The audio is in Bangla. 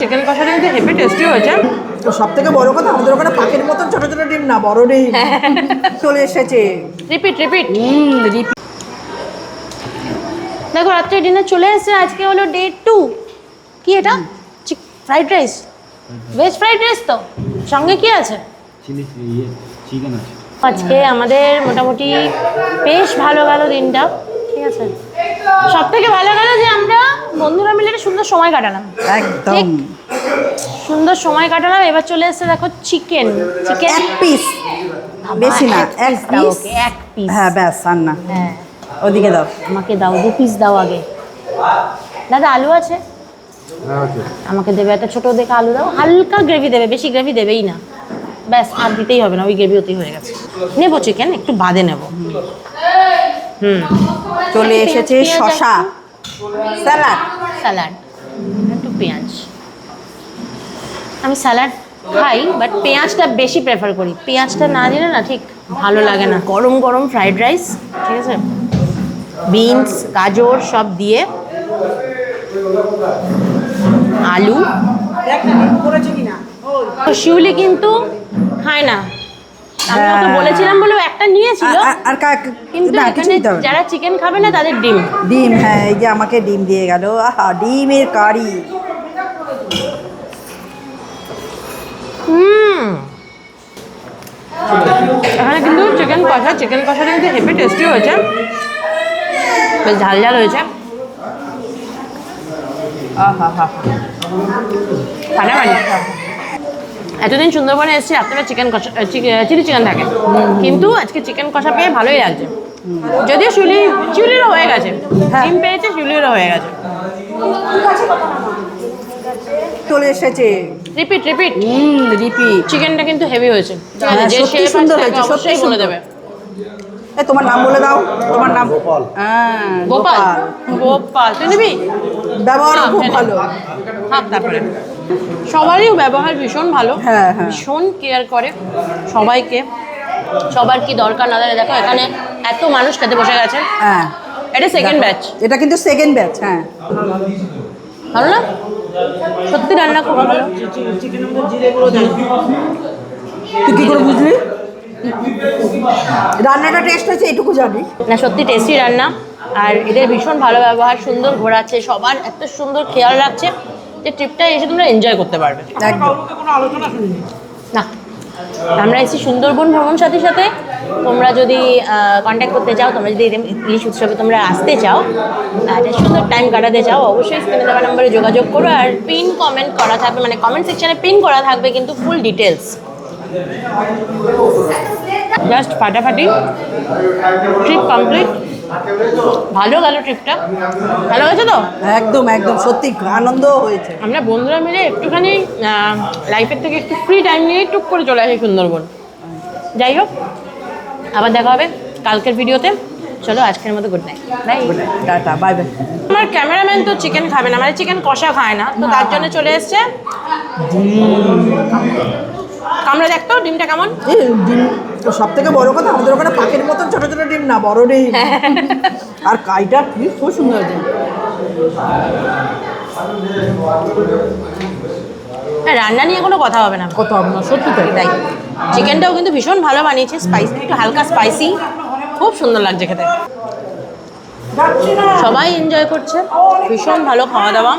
চিকেন কষাটা কিন্তু হেভি টেস্টি হয়েছে। তো সব থেকে বড় কথা আমাদের ওখানে পাখির মতন ছোট ছোট ডিম না, বড় ডিম চলে এসেছে। Repeat repeat. দেখো রাত্রে ডিনার চলে এসেছে। আজকে হলো ডে 2। কি এটা? Fried rice, veg fried rice. তো সঙ্গে কি আছে? চিকেন আছে। আজকে আমাদের মোটামুটি বেশ ভালো গেল দিনটা, ঠিক আছে। সব থেকে ভালো গেল যে আমরা বন্ধুরা মিলে একটা সুন্দর সময় কাটালাম, একদম সুন্দর সময় কাটালাম। এবার চলে এসেছে দেখো চিকেন। চিকেন এক পিস, বেশি না, এক পিস। এক পিস, হ্যাঁ ব্যাস, আর না। হ্যাঁ ওদিকে দাও, আমাকে দাও 2 পিস দাও আগে। দাদা আলু আছে? আমাকে দেবে একটা ছোট দেখে আলু দাও, হালকা গ্রেভি দেবে, বেশি গ্রেভি দেবেই না, ব্যাস আর দিতেই হবে না, ওই গ্রেভি ওতেই হয়ে গেছে। নেবো চিকেন, একটু বাদে নেবো। চলে এসেছে শশা, স্যালাড, স্যালাড, একটু পেঁয়াজ। আমি স্যালাড খাই বাট পেঁয়াজটা বেশি প্রেফার করি, পেঁয়াজটা না দিলে না ঠিক ভালো লাগে না। গরম গরম ফ্রাইড রাইস, ঠিক আছে, বিনস গাজর সব দিয়ে, আলু। শিউলি কিন্তু খায় না, আমি ওকে বলেছিলাম বলে ও একটা নিয়েছিল, আর কিন্তু না, কিছু এখানে দিতে হবে না। যারা চিকেন খাবে না তাদের ডিম। ডিম, হ্যাঁ, এই যে আমাকে ডিম দিয়ে গেল। আহা, ডিমের কারি। এখানে কিন্তু চিকেন কষাটা কিন্তু হেভি টেস্টি হয়েছে, বেশ ঝাল ঝাল হয়েছে। এতদিন সুন্দরবনে এসেছি, রাত্রে চিকেন কষা, চিলি চিকেন থাকে, কিন্তু আজকে চিকেন কষা পেয়ে ভালোই লাগছে। যদিও শিউলিরও হয়ে গেছে, ডিম পেয়েছে, শিউলিরও হয়ে গেছে। চলে এসেছে রিপিট রিপিট। রিপিট। চিকেনটা কিন্তু হেভি হয়েছে, যে সত্যি শেফ সুন্দর আছে হয়েছে, অবশ্যই সত্যি বলে দেবে। এই তোমার নাম বলে দাও, তোমার নাম? গোপাল। হ্যাঁ, গোপাল। গোপাল, তুই নিবি? ব্যবহার খুব ভালো। হ্যাঁ, তারপরে সবারই ব্যবহার ভীষণ ভালো, হ্যাঁ, হ্যাঁ। ভীষণ কেয়ার করে সবাইকে, সবার কি দরকার না দরকার। দেখো এখানে এত মানুষ খেতে বসে গেছে, হ্যাঁ, এটা সেকেন্ড ব্যাচ। এটা কিন্তু সেকেন্ড ব্যাচ। হ্যাঁ, ভালো না? সত্যি রান্না খুব ভালো। তুই কি করে বুঝলি রান্নাটা টেস্ট হয়েছে? এইটুকু জানি না, সত্যি টেস্টি রান্না, আর এদের ভীষণ ভালো ব্যবহার, সুন্দর ঘোরাচ্ছে, সবার এত সুন্দর খেয়াল রাখছে যে ট্রিপটা এসে তোমরা এনজয় করতে পারবে। একদম। না, আমরা এসেছি সুন্দরবন ভ্রমণ সাথীর সাথে। তোমরা যদি কন্ট্যাক্ট করতে চাও, তোমরা যদি ইলিশ উৎসবে তোমরা আসতে চাও, একটা সুন্দর টাইম কাটাতে চাও, অবশ্যই স্ক্রিনে দেওয়া নম্বরে যোগাযোগ করো। আর পিন কমেন্ট করা থাকবে, মানে কমেন্ট সেকশনে পিন করা থাকবে কিন্তু ফুল ডিটেলস। জাস্ট ফাটাফাটি, ট্রিপ কমপ্লিট, ভালো গেল ট্রিপটা, ভালো গেছে তো? একদম একদম, সত্যি আনন্দ হয়েছে। আমরা বন্ধুরা মিলে একটুখানি লাইফের থেকে একটু ফ্রি টাইম নিয়ে টুক করে চলে আসি সুন্দরবন। যাই হোক, আবার দেখা হবে কালকের ভিডিওতে। চলো আজকের মতো good night, bye. Tata, bye bye. আমার ক্যামেরাম্যান তো চিকেন খাবে না, মানে চিকেন কষা খায় না, তো তার জন্য চলে এসছে আমরা। দেখতো ডিমটা কেমন। ডিম, সব থেকে বড় কথা আমাদের ওখানে পাখির মতন ছোট ছোট ডিম না, বড় ডিম। আর কাইটা কি খুব সুন্দর হয়েছে। হ্যাঁ, রান্না নিয়ে কোনো কথা হবে না, কত হবে না, সত্যি তাই। চিকেনটাও কিন্তু ভীষণ ভালো বানিয়েছে, স্পাইসি, একটু হালকা স্পাইসি, খুব সুন্দর লাগছে খেতে। সবাই এনজয় করছে, ভীষণ ভালো খাওয়া দাওয়া।